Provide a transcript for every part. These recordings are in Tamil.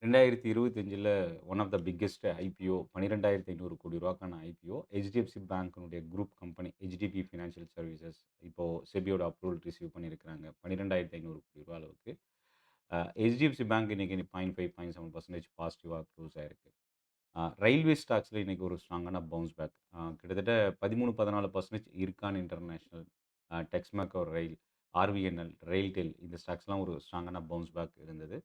2025ல one of the biggest IPO 12,500 crore ரூபாய்க்கான ஐபிஓ ஹெச்டிஎஃப்சி பேங்க்கினுடைய group company HDB financial services இப்போ செபியோட அப்ரூவல் ரிசீவ் பண்ணியிருக்கிறாங்க 12,500 கோடி ரூபா அளவுக்கு. ஹெச்டிஎஃப்சி பேங்க் இன்னைக்கு 0.5 0.7% பாசிட்டிவாக க்ளோஸ் ஆயிருக்கு. ரயில்வே ஸ்டாக்ஸில் இன்னைக்கு ஒரு ஸ்ட்ராங்கான பவுன்ஸ் பேக். கிட்டத்தட்ட 13-14% இருக்கான் இன்டர்நேஷனல், டெக்ஸ்மேக்கோ ரயில், ஆர்விஎன்எல், ரெயில்டெல் இந்த ஸ்டாக்ஸ்லாம் ஒரு ஸ்ட்ராங்கான பவுன்ஸ் பேக் இருந்தது.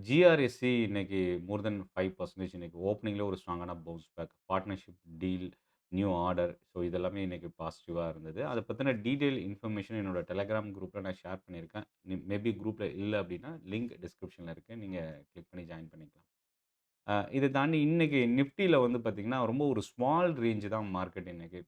ஜிஆர்எஸ்சி இன்னைக்கு மோர் தென் 5% இன்னைக்கு ஓப்பனிங்கில் ஒரு ஸ்ட்ராங்கான bounce back. Partnership deal, new order, so இதெல்லாமே இன்னைக்கு பாசிட்டிவாக இருந்தது. அதை பற்றின டீட்டெயில் இன்ஃபர்மேஷன் என்னோட டெலகிராம் குரூப்பில் நான் ஷேர் பண்ணியிருக்கேன். மேபி குரூப்பில் இல்லை அப்படின்னா லிங்க் டிஸ்கிரிப்ஷனில் இருக்குது, நீங்கள் கிளிக் பண்ணி ஜாயின் பண்ணிக்கலாம். இதை தாண்டி இன்னைக்கு நிஃப்டியில் வந்து பார்த்தீங்கன்னா ரொம்ப ஒரு ஸ்மால் ரேஞ்சு தான் மார்க்கெட் இன்னைக்கு.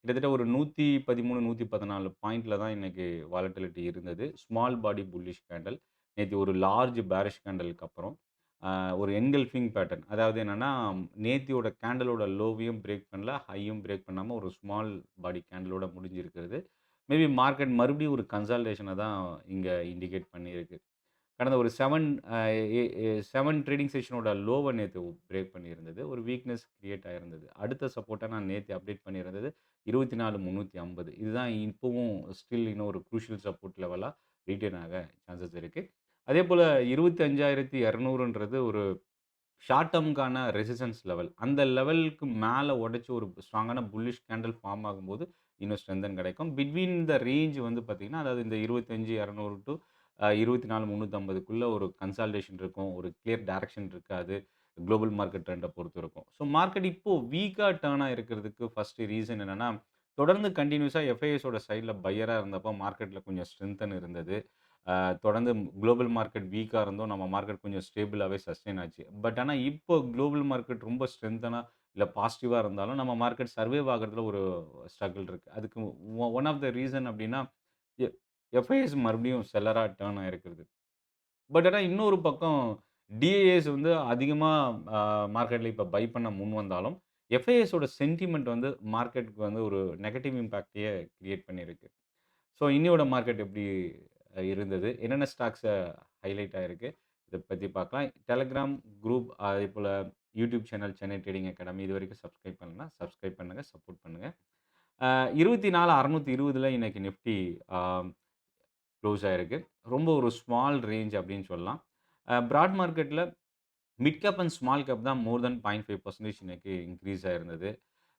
கிட்டத்தட்ட ஒரு 113, 114 பாயிண்ட்ல தான் இன்னைக்கு வாலட்டிலிட்டி இருந்தது. ஸ்மால் பாடி புல்லிஷ் கேண்டல். நேத்து ஒரு லார்ஜ் பேரிஷ் கேண்டலுக்கு அப்புறம், அ ஒரு என்கல்ஃபிங் பேட்டர்ன். அதாவது என்னன்னா, நேத்தியோட கேண்டலோட லோவையும் பிரேக் பண்ணல, ஹையும் பிரேக் பண்ணாம ஒரு ஸ்மால் பாடி கேண்டலோட முடிஞ்சிருக்கிறது. மேபி மார்க்கெட் மறுபடியும் ஒரு கன்சாலிடேஷன தான் இங்க இண்டிகேட் பண்ணியிருக்கு. கடந்த ஒரு 7 அ எ எ 7 ட்ரேடிங் செஷனோட லோவ நேத்து பிரேக் பண்ணியிருந்தது. ஒரு வீக்னஸ் கிரியேட் ஆயிருந்தது. அடுத்த சப்போர்ட்டா நான் நேத்து அப்டேட் பண்ணியிருந்தது 24,350. இதுதான் இப்பவும் ஸ்டில் இன்னும் ஒரு க்ரூஷியல் சப்போர்ட் லெவலா ரீட்டெயின் ஆக சான்சஸ் இருக்கு. அதேபோல 25,200ன்றது ஒரு ஷார்ட் டெர்ம்க்கான ரெசிஸ்டன்ஸ் லெவல். அந்த லெவலுக்கு மேல உடைச்சு ஒரு ஸ்ட்ராங்கான புல்லிஷ் கேண்டில் ஃபார்ம் ஆகும்போது, இன்னும் ஸ்ட்ரெங்தன் கிடைக்கும். பிட்வீன் த ரேஞ்ச் வந்து பார்த்தீங்கன்னா, அதாவது இந்த 25,200 டூ 24,350க்குள்ள ஒரு கன்சாலிடேஷன் இருக்கும். ஒரு கிளியர் டைரக்ஷன் இருக்காது. குளோபல் மார்க்கெட் ட்ரெண்ட பொறுத்து இருக்கும். ஸோ மார்க்கெட் இப்போ வீக்கா டர்ன் ஆயிருக்கிறதுக்கு ஃபர்ஸ்ட் ரீசன் என்னன்னா, தொடர்ந்து கன்டினியூஸா எஃப்ஐஎஸோட சைட்ல பையரா இருந்தப்போ மார்க்கெட்ல கொஞ்சம் ஸ்ட்ரெங்தன் இருந்தது. தொடர்ந்து குளோபல் மார்க்கெட் வீக்கா இருந்தும் நம்ம மார்க்கெட் கொஞ்சம் ஸ்டேபிளாவே சஸ்டெயின் ஆச்சு. பட் ஆனா இப்போ குளோபல் மார்க்கெட் ரொம்ப ஸ்ட்ரெங்தனா இல்ல பாசிட்டிவா இருந்தாலும் நம்ம மார்க்கெட் சர்வைவ் ஆகுறதுல ஒரு ஸ்ட்ரகிள் இருக்கு. அதுக்கு ஒன் ஆஃப் த ரீசன் அப்டின்னா, எ எஃப்ஐஎஸ் மறுபடியும் செல்லரா டர்ன் ஆயிருக்கிறது. பட் ஆனா இன்னொரு பக்கம் டிஏஎஸ் வந்து அதிகமா அ மார்க்கெட்ல இப்ப பை பண்ண முன் வந்தாலும், எஃப்ஐஎஸோட சென்டிமென்ட் வந்து மார்க்கெட்க்கு வந்து ஒரு நெகட்டிவ் இம்பாக்ட்டயே கிரியேட் பண்ணியிருக்கு. ஸோ இன்னியோட மார்க்கெட் எப்படி இருந்தது? என்னென்ன ஸ்டாக்ஸ ஹைலைட் ஆயிருக்கு? இத பத்தி பார்க்கலாம். டெலகிராம் குரூப் அதேபோல YouTube channel Chennai trading academy இதுவரைக்கும் சப்ஸ்கிரைப் பண்ணலனா, சப்ஸ்கிரைப் பண்ணுங்க, சப்போர்ட் பண்ணுங்க. 24,620ல இன்னைக்கு நிஃப்டி அ க்ளோஸ் ஆயிருக்கு. ரொம்ப ஒரு ஸ்மால் ரேஞ்ச் அப்படின்னு சொல்லலாம். பிராட் மார்க்கெட்ல mid cap and small gap தான் மோர் தென் 0.5% இன்னைக்கு இன்கிரீஸ் ஆயிருந்தது.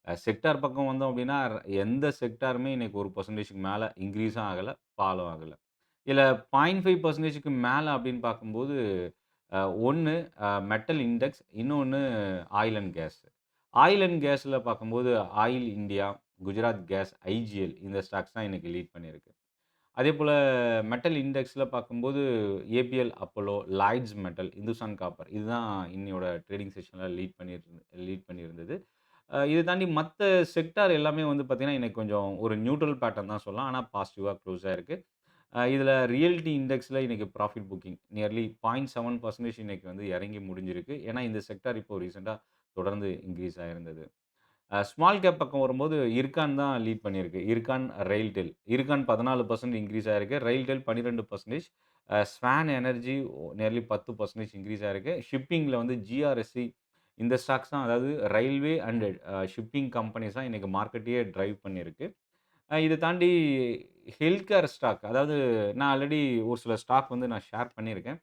செக்டார் பக்கம் வந்தோம் அப்படின்னா, எந்த செக்டாருமே இன்னைக்கு 1%க்கு மேல இன்கிரீஸும் ஆகல, ஃபாலும் ஆகல. இதுல 0.5%க்கு மேல அப்படின்னு பார்க்கும்போது, அ ஒண்ணு மெட்டல் இண்டெக்ஸ், இன்னொன்னு oil and gas. Oil and கேஸ்ல பார்க்கும்போது, oil India, Gujarat gas, IGL இந்த ஸ்டாக்ஸ் தான் இன்னைக்கு லீட் பண்ணியிருக்கு. அதேபோல மெட்டல் இண்டெக்ஸ்ல பார்க்கும்போது, APL Apollo, Lloyds metal, Hindustan copper இதுதான் இன்னியோட ட்ரேடிங் செஷன்ல லீட் பண்ணியிருந்தது. இத தாண்டி மத்த செக்டார் எல்லாமே வந்து பார்த்தீங்கன்னா, இன்னைக்கு கொஞ்சம் ஒரு நியூட்ரல் பேட்டர்ன் தான் சொல்லலாம். ஆனா பாசிட்டிவா க்ளோஸ் ஆயிருக்கு. இதுல ரியல்டி இண்டெக்ஸ்ல இன்னைக்கு ப்ராஃபிட் புக்கிங் நியர்லி 0.7% இன்னைக்கு வந்து இறங்கி முடிஞ்சிருக்கு. ஏன்னா, இந்த செக்டார் இப்போ ரீசென்ட்டா தொடர்ந்து இன்கிரீஸ் ஆயிருந்தது. ஸ்மால் கேப் பக்கம் வரும்போது இர்கான் தான் லீட் பண்ணியிருக்கு. இர்கான், ரெயில்டெல். இர்கான் 14% இன்கிரீஸ் ஆயிருக்கு. RailTel 12%. Swan energy nearly 10% increase ஆயிருக்கு. ஷிப்பிங்ல வந்து ஜிஆர்எஸ்சி இந்த ஸ்டாக்ஸ் தான் அதாவது ரயில்வே அண்ட் ஷிப்பிங் கம்பெனிஸ் தான் இன்னைக்கு மார்க்கெட்டையே டிரைவ் பண்ணியிருக்கு. இத தாண்டி ஹெல்த் கேர் ஸ்டாக் அதாவது நான் ஆல்ரெடி ஒரு சில ஸ்டாக் வந்து நான் ஷேர் பண்ணியிருக்கேன்.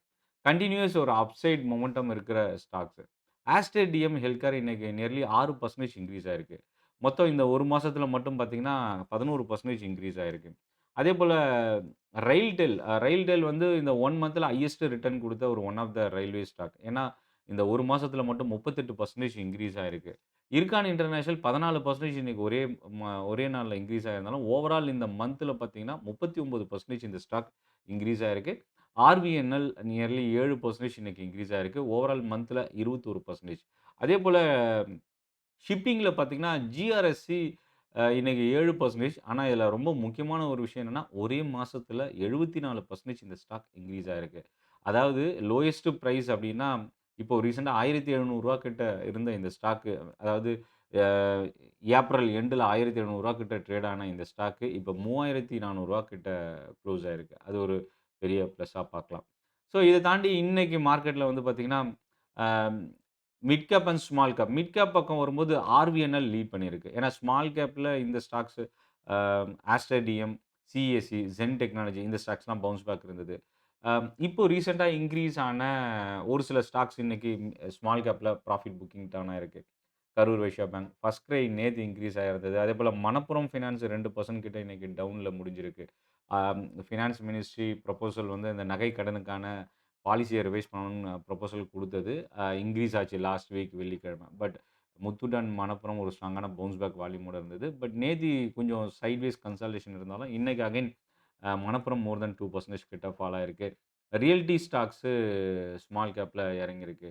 கன்டினியூயஸ் ஒரு அப்சைட் மொமெண்டம் இருக்கிற stocks. Aster DM health care இன்னைக்கு நியர்லி 6% இன்கிரீஸ் ஆயிருக்கு. மொத்தம் இந்த 1 மாசத்துல மட்டும் பார்த்தீங்கன்னா, 11% இன்கிரீஸ் ஆயிருக்கு. அதேபோல ரெயில்டெல் ரெயில்டெல் வந்து இந்த 1 மந்த்ல ஹையஸ்ட் ரிட்டர்ன் குடுத்த ஒரு one of the railway stock. ஏன்னா, இந்த 1 மாசத்துல மட்டும் 38% இன்கிரீஸ் ஆயிருக்கு. இர்கான் இன்டர்நேஷனல் 14% இன்னைக்கு ஒரே நாள்ல இன்கிரீஸ் ஆயிருந்தாலும், ஓவரால் இந்த மந்த்ல பார்த்தீங்கன்னா, 39% இந்த ஸ்டாக் இன்கிரீஸ் ஆயிருக்கு. ஆர்விஎன்எல் நியர்லி 7% இன்னைக்கு இன்கிரீஸ் ஆயிருக்கு. ஓவரால் மந்த்ல 21%. அதேபோல ஷிப்பிங்ல பார்த்தீங்கன்னா, ஜிஆர்எஸ்சி இன்னைக்கு 7%. ஆனா, இதுல ரொம்ப முக்கியமான ஒரு விஷயம் என்னன்னா, ஒரே மாசத்துல 74% இந்த ஸ்டாக் இன்கிரீஸ் ஆயிருக்கு. அதாவது லோயஸ்ட் பிரைஸ் அப்டின்னா, இப்போ ரீசென்ட்டா ரூ. 1,700 கிட்ட இருந்த இந்த ஸ்டாக்கு அதாவது அ ஏப்ரல் எண்டுல ரூ. 1,700 கிட்ட ட்ரேட் ஆன இந்த ஸ்டாக்கு இப்ப ரூ. 3,400 கிட்ட க்ளோஸ் ஆயிருக்கு. அது ஒரு பெரிய ப்ளஸ்ஸா பார்க்கலாம். ஸோ இத தாண்டி இன்னைக்கு மார்க்கெட்ல வந்து பார்த்தீங்கன்னா, um mid cap and small cap. Mid cap பக்கம் வரும்போது ஆர்விஎன்எல் லீட் பண்ணியிருக்கு. ஏன்னா ஸ்மால் கேப்ல இந்த stocks uh Aster DM, CSE, Zen technology இந்த ஸ்டாக்ஸ்லாம் பவுன்ஸ் பேக் இருந்தது. இப்போ ரீசென்ட்டா இன்கிரீஸ் ஆன ஒரு சில ஸ்டாக்ஸ் இன்னைக்கு ஸ்மால் கேப்ல ப்ராஃபிட் புக்கிங் டர்ன் ஆயிருக்கு. கரூர் வைஸ்யா பேங்க், ஃபர்ஸ்ட் கிரை நேத்து இன்கிரீஸ் ஆயிருந்தது. அதேபோல மணப்புரம் ஃபைனான்ஸ் 2% கிட்ட இன்னைக்கு டவுன்ல முடிஞ்சிருக்கு. ஃபினான்ஸ் மினிஸ்ட்ரி ப்ரொபோசல் வந்து இந்த நகை கடனுக்கான பாலிசிய ரிவைஸ் பண்ணணும்னு ப்ரொபோசல் குடுத்தது. இன்கிரீஸ் ஆச்சு லாஸ்ட் வீக் வெள்ளிக்கிழமை. பட் முத்தூட் அண்ட் மணப்புரம் ஒரு ஸ்ட்ராங்கான பவுன்ஸ் பேக் வால்யூமோட இருந்தது. பட் நேத்தி கொஞ்சம் சைட்வேஸ் கன்சாலிடேஷன் இருந்தாலும், இன்னைக்கு அகைன் மணப்புரம் மோர் தென் 2% கிட்ட ஃபால் ஆயிருக்கு. ரியல்டி ஸ்டாக்ஸு ஸ்மால் கேப்ல இறங்கியிருக்கு.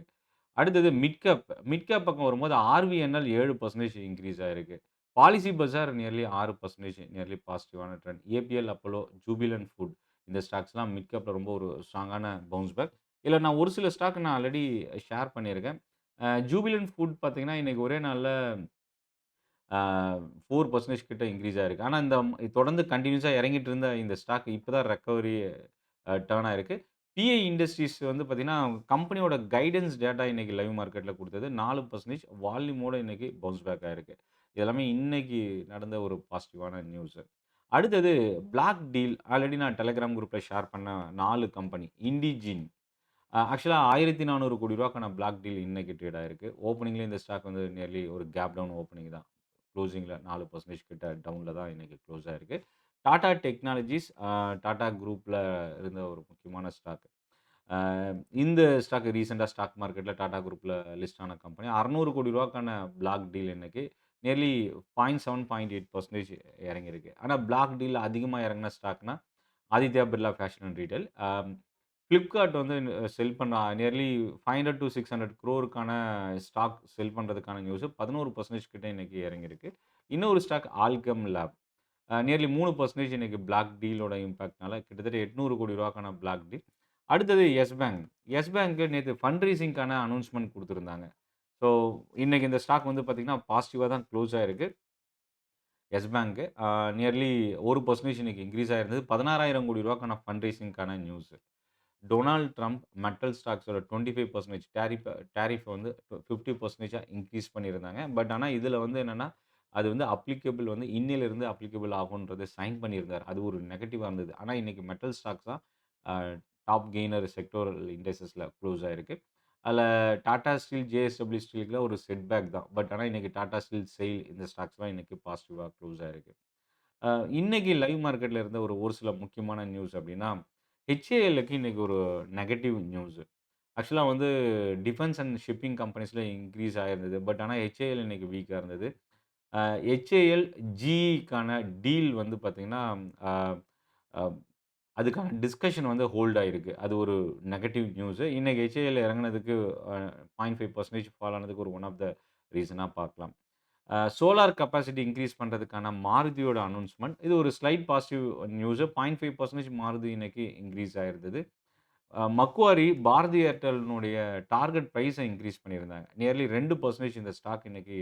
அடுத்தது மிட் கேப். மிட் கேப் பக்கம் வரும்போது ஆர்விஎன்எல் 7% இன்கிரீஸ் ஆயிருக்கு. பாலிசி பஜார் நியர்லி 6% நியர்லி பாசிட்டிவான ட்ரெண்ட். ஏபிஎல், அப்போலோ, ஜூபிலன்ட் ஃபுட் இந்த ஸ்டாக்ஸ்லாம் மிட் கேப்ல ரொம்ப ஒரு ஸ்ட்ராங்கான பவுன்ஸ் பேக். இதுல நான் ஒரு சில ஸ்டாக் நான் ஆல்ரெடி ஷேர் பண்ணியிருக்கேன். ஜூபிலன்ட் ஃபுட் பார்த்தீங்கன்னா, இன்னைக்கு ஒரே நாள்ல ஆ 4% கிட்ட இன்கிரீஸ் ஆயிருக்கு. ஆனா, தொடர்ந்து கன்டினியூஸா இறங்கிட்டு இருந்த இந்த ஸ்டாக் இப்ப தான் ரெக்கவரி டர்ன் ஆயிருக்கு. பிஐ இண்டஸ்ட்ரீஸ் வந்து பார்த்தீங்கன்னா, கம்பெனியோட கைடன்ஸ் டேட்டா இன்னைக்கு லைவ் மார்க்கெட்ல குடுத்தது. 4% வால்யூமோட இன்னைக்கு பவுன்ஸ் பேக் ஆயிருக்கு. இது எல்லாமே இன்னைக்கு நடந்த ஒரு பாசிட்டிவான நியூஸ். அடுத்தது பிளாக் டீல் ஆல்ரெடி நான் டெலகிராம் குரூப்ல ஷேர் பண்ண 4 கம்பெனி. இண்டிஜின் ஆக்சுவலா ரூ. 1400 கோடி ரூபாய்க்கான பிளாக் டீல் இன்னைக்கு ட்ரேட் ஆயிருக்கு. ஓப்பனிங்லயே இந்த ஸ்டாக் வந்து நியர்லி ஒரு கேப் டவுன் ஓப்பனிங் தான். குளோசிங்ல 4% கிட்ட டவுன்ல தான் இன்னைக்கு குளோஸ் ஆயிருக்கு. டாடா டெக்னாலஜிஸ் டாடா குரூப்ல இருந்த ஒரு முக்கியமான ஸ்டாக். அ இந்த ஸ்டாக் ரீசென்ட்டா ஸ்டாக் மார்க்கெட்ல டாடா குரூப்ல லிஸ்ட் ஆன கம்பெனி. ரூ. 600 கோடி ரூபாய்க்கான பிளாக் டீல் இன்னைக்கு நியர்லி 0.7, 0.8% இறங்கியிருக்கு. ஆனா பிளாக் டீல் அதிகமா இறங்குன ஸ்டாக்னா Aditya Birla fashion and retail. Flipkart வந்து செல் பண்ண nearly 500 to 600 crore stock sell பண்றதுக்கான நியூஸ் 11% கிட்ட இன்னைக்கு இறங்கியிருக்கு. இன்னொரு ஸ்டாக் ஆல்கெம் லேப். நியர்லி 3% இன்னைக்கு பிளாக் டீலோட இம்பாக்ட்னால கிட்டத்தட்ட ரூ. 800 கோடி ரூபாய்க்கான பிளாக் டீல். அடுத்தது யெஸ் பேங்க். யெஸ் பேங்க் நேத்து ஃபண்ட் ரைசிங்க்கான அனவுன்ஸ்மென்ட் குடுத்திருந்தாங்க. ஸோ இன்னைக்கு இந்த ஸ்டாக் வந்து பார்த்தீங்கன்னா, பாசிட்டிவா தான் குளோஸ் ஆயிருக்கு. யெஸ் பேங்க் நியர்லி 1% இன்னைக்கு இன்கிரீஸ் ஆயிருந்தது. ரூ. 16,000 கோடி ரூபாய்க்கான ஃபண்ட் ரைசிங்க்கான நியூஸ். டொனால்ட் ட்ரம்ப் மெட்டல் ஸ்டாக்ஸோட 25% டாரிஃப் வந்து 50% இன்கிரீஸ் பண்ணியிருந்தாங்க. பட் ஆனா இதுல வந்து என்னன்னா, அது வந்து அப்ளிகபிள் வந்து இன்னையிலிருந்து அப்ளிகபிள் ஆகும்ன்றத சைன் பண்ணியிருந்தார். அது ஒரு நெகட்டிவா இருந்தது. ஆனா இன்னைக்கு மெட்டல் ஸ்டாக்ஸ் தான் அ டாப் கெய்னர் செக்டோரல் இண்டெக்ஸஸ்ல குளோஸ் ஆயிருக்கு. அதுல டாடா ஸ்டீல், ஜேஎஸ்டபிள்யூ ஸ்டீலுக்குலாம் ஒரு செட் பேக் தான். பட் ஆனா இன்னைக்கு டாடா ஸ்டீல், செயில் இந்த ஸ்டாக்ஸ்லாம் இன்னைக்கு பாசிட்டிவா குளோஸ் ஆயிருக்கு. அ இன்னைக்கு லைவ் மார்க்கெட்ல இருந்த ஒரு ஒரு சில முக்கியமான நியூஸ் அப்டின்னா, ஹெச்ஏஎல்லுக்கு இன்னைக்கு ஒரு நெகட்டிவ் நியூஸ். ஆக்சுவலா வந்து டிஃபென்ஸ் அண்ட் ஷிப்பிங் கம்பெனிஸ்ல இன்கிரீஸ் ஆயிருந்தது. பட் ஆனா ஹெச்ஏஎல் இன்னைக்கு வீக்கா இருந்தது. ஹெச்ஏஎல், ஜிஇக்கான டீல் வந்து பார்த்தீங்கன்னா, அ அ அதுக்கான டிஸ்கஷன் வந்து ஹோல்ட் ஆயிருக்கு. அது ஒரு நெகட்டிவ் நியூஸ். இன்னைக்கு ஹெச்ஏஎல் இறங்குனதுக்கு 0.5% ஃபால் ஆனதுக்கு ஒரு ஒன் ஆஃப் த ரீசனா பார்க்கலாம். சோலார் கெப்பாசிட்டி இன்கிரீஸ் பண்றதுக்கான மாருதியோட அனவுன்ஸ்மென்ட். இது ஒரு ஸ்லைட் பாசிட்டிவ் நியூஸ். 0.5% மாருதி இன்னைக்கு இன்கிரீஸ் ஆயிருந்தது. மக்வாரி, பாரதி ஏர்டெல்னுடைய டார்கெட் பிரைஸ இன்கிரீஸ் பண்ணியிருந்தாங்க. நியர்லி 2% இந்த ஸ்டாக் இன்னைக்கு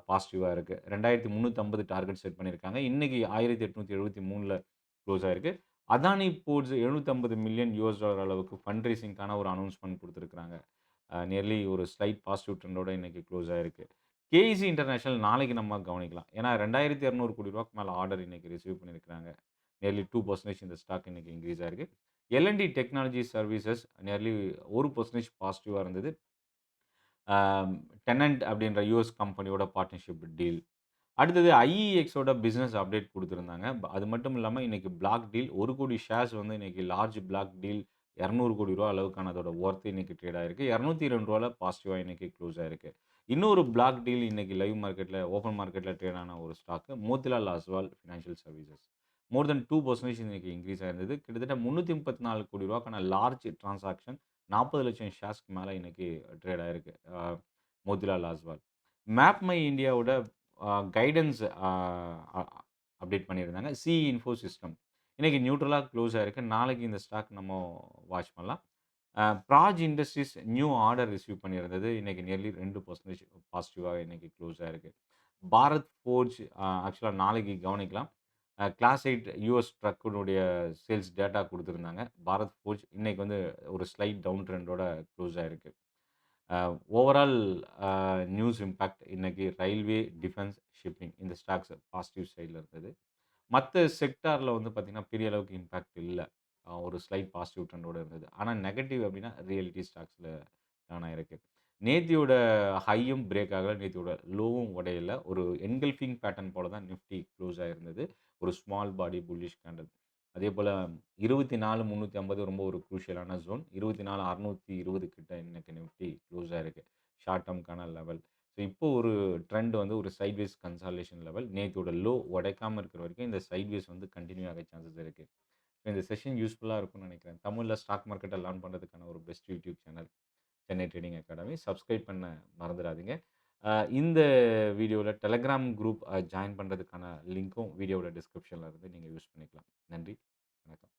பாசிட்டிவா இருக்கு. 2350 டார்கெட் செட் பண்ணியிருக்காங்க. இன்னைக்கு 1873ல குளோஸ் ஆயிருக்கு. அதானி போர்ட்ஸ் $750 மில்லியன் அளவுக்கு ஃபண்ட் ரைசிங்க்கான ஒரு அனவுன்ஸ்மென்ட் குடுத்திருக்காங்க. நியர்லி ஒரு ஸ்லைட் பாசிட்டிவ் ட்ரெண்டோட இன்னைக்கு குளோஸ் ஆயிருக்கு. கேஇசி இன்டர்நேஷனல் நாளைக்கு நம்ம கவனிக்கலாம். ஏன்னா ரூ. 2200 கோடி ரூபாய்க்கு மேல ஆர்டர் இன்னைக்கு ரிசீவ் பண்ணியிருக்காங்க. நியர்லி 2% இந்த ஸ்டாக் இன்னைக்கு இன்கிரீஸ் ஆயிருக்கு. எல்&டி டெக்னாலஜி சர்விசஸ் நியர்லி 1% பாசிட்டிவா இருந்தது. அ டெனன்ட் அப்படின்ற யுஎஸ் கம்பெனியோட பார்ட்னர்ஷிப் டீல். அடுத்தது ஐஇஎக்ஸோட பிசினஸ் அப்டேட் குடுத்திருந்தாங்க. அது மட்டும் இல்லாம இன்னைக்கு பிளாக் டீல் 1,00,00,000 ஷேர்ஸ் வந்து இன்னைக்கு லார்ஜ் பிளாக் டீல் ரூ. 200 கோடி அளவுக்கான அதோட வொர்த் இன்னைக்கு ட்ரேட் ஆயிருக்கு. ரூ. 202ல பாசிட்டிவா இன்னைக்கு குளோஸ் ஆயிருக்கு. இன்னொரு பிளாக் டீல் இன்னைக்கு லைவ் மார்க்கெட்ல ஓப்பன் மார்க்கெட்ல ட்ரேட் ஆன ஒரு ஸ்டாக் மோத்திலால் ஆஸ்வால் ஃபினான்ஷியல் சர்விசஸ். மோர் தென் 2% இன்னைக்கு இன்கிரீஸ் ஆயிருந்தது. கிட்டத்தட்ட ரூ. 334 கோடி ரூபாய்க்கான லார்ஜ் டிரான்சாக்ஷன் 40,00,000 ஷேர்ஸ்க்கு மேல இன்னைக்கு ட்ரேட் ஆயிருக்கு. மோத்திலால் ஆஸ்வால். மேப் மை இந்தியாவோட கைடன்ஸ் அ அப்டேட் பண்ணியிருந்தாங்க. Info system. இன்னைக்கு நியூட்ரலா குளோஸ் ஆயிருக்கு. நாளைக்கு இந்த ஸ்டாக் நம்ம வாட்ச் பண்ணலாம். Praj industries new order receive பண்ணியிருந்தது. இன்னைக்கு நியர்லி 2% பாசிட்டிவா இன்னைக்கு குளோஸ் ஆயிருக்கு. பாரத் ஃபோர்ஜ் ஆக்சுவலா நாளைக்கு கவனிக்கலாம். கிளாஸ் 8 யுஎஸ் ட்ரக்குடைய சேல்ஸ் டேட்டா குடுத்திருந்தாங்க. பாரத் ஃபோர்ஜ் இன்னைக்கு வந்து ஒரு ஸ்லைட் டவுன் ட்ரெண்டோட குளோஸ் ஆயிருக்கு. ஓவரால் நியூஸ் இம்பாக்ட் இன்னைக்கு ரயில்வே, டிஃபென்ஸ், ஷிப்பிங் இந்த ஸ்டாக்ஸ் பாசிட்டிவ் சைட்ல இருந்தது. மத்த செக்டார்ல வந்து பார்த்தீங்கன்னா, பெரிய அளவுக்கு இம்பாக்ட் இல்ல. ஒரு ஸ்லைட் பாசிட்டிவ் ட்ரெண்டோட இருந்தது. ஆனா நெகட்டிவ் அப்டின்னா, ரியல்டி ஸ்டாக்ஸ்ல டவுன் ஆயிருக்கு. நேத்தியோட ஹையும் பிரேக் ஆகல. நேத்தியோட லோவும் உடையல. ஒரு என்கல்ஃபிங் பேட்டர்ன் போல தான் நிஃப்டி க்ளோஸ் ஆயிருந்தது. ஒரு ஸ்மால் பாடி புல்லிஷ் கேண்டில். அதேபோல 24,350 ரொம்ப ஒரு குரூஷியலான ஜோன். 24,620 கிட்ட இன்னைக்கு நிஃப்டி க்ளோஸ் ஆயிருக்கு. ஷார்ட் டெர்ம்க்கான லெவல். ஸோ இப்போ ஒரு ட்ரெண்ட் வந்து ஒரு சைட்வேஸ் கன்சாலிடேஷன் லெவல். நேத்தோட லோ உடைக்காம இருக்கிற வரைக்கும் இந்த சைட்வேஸ் வந்து கன்டின்யூ ஆக சான்சஸ் இருக்கு. ஸோ இந்த செஷன் யூஸ்ஃபுல்லா இருக்கும்னு நினைக்கிறேன். தமிழ்ல ஸ்டாக் மார்க்கெட்ட லேர்ன் பண்றதுக்கான ஒரு best YouTube channel. Chennai trading academy. Subscribe பண்ண மறந்துறாதீங்க. இந்த வீடியோல டெலகிராம் குரூப் ஜாயின் பண்றதுக்கான லிங்க்கும் வீடியோவோட டிஸ்கிரிப்ஷன்ல இருக்கு. நீங்க யூஸ் பண்ணிக்கலாம். நன்றி. வணக்கம்.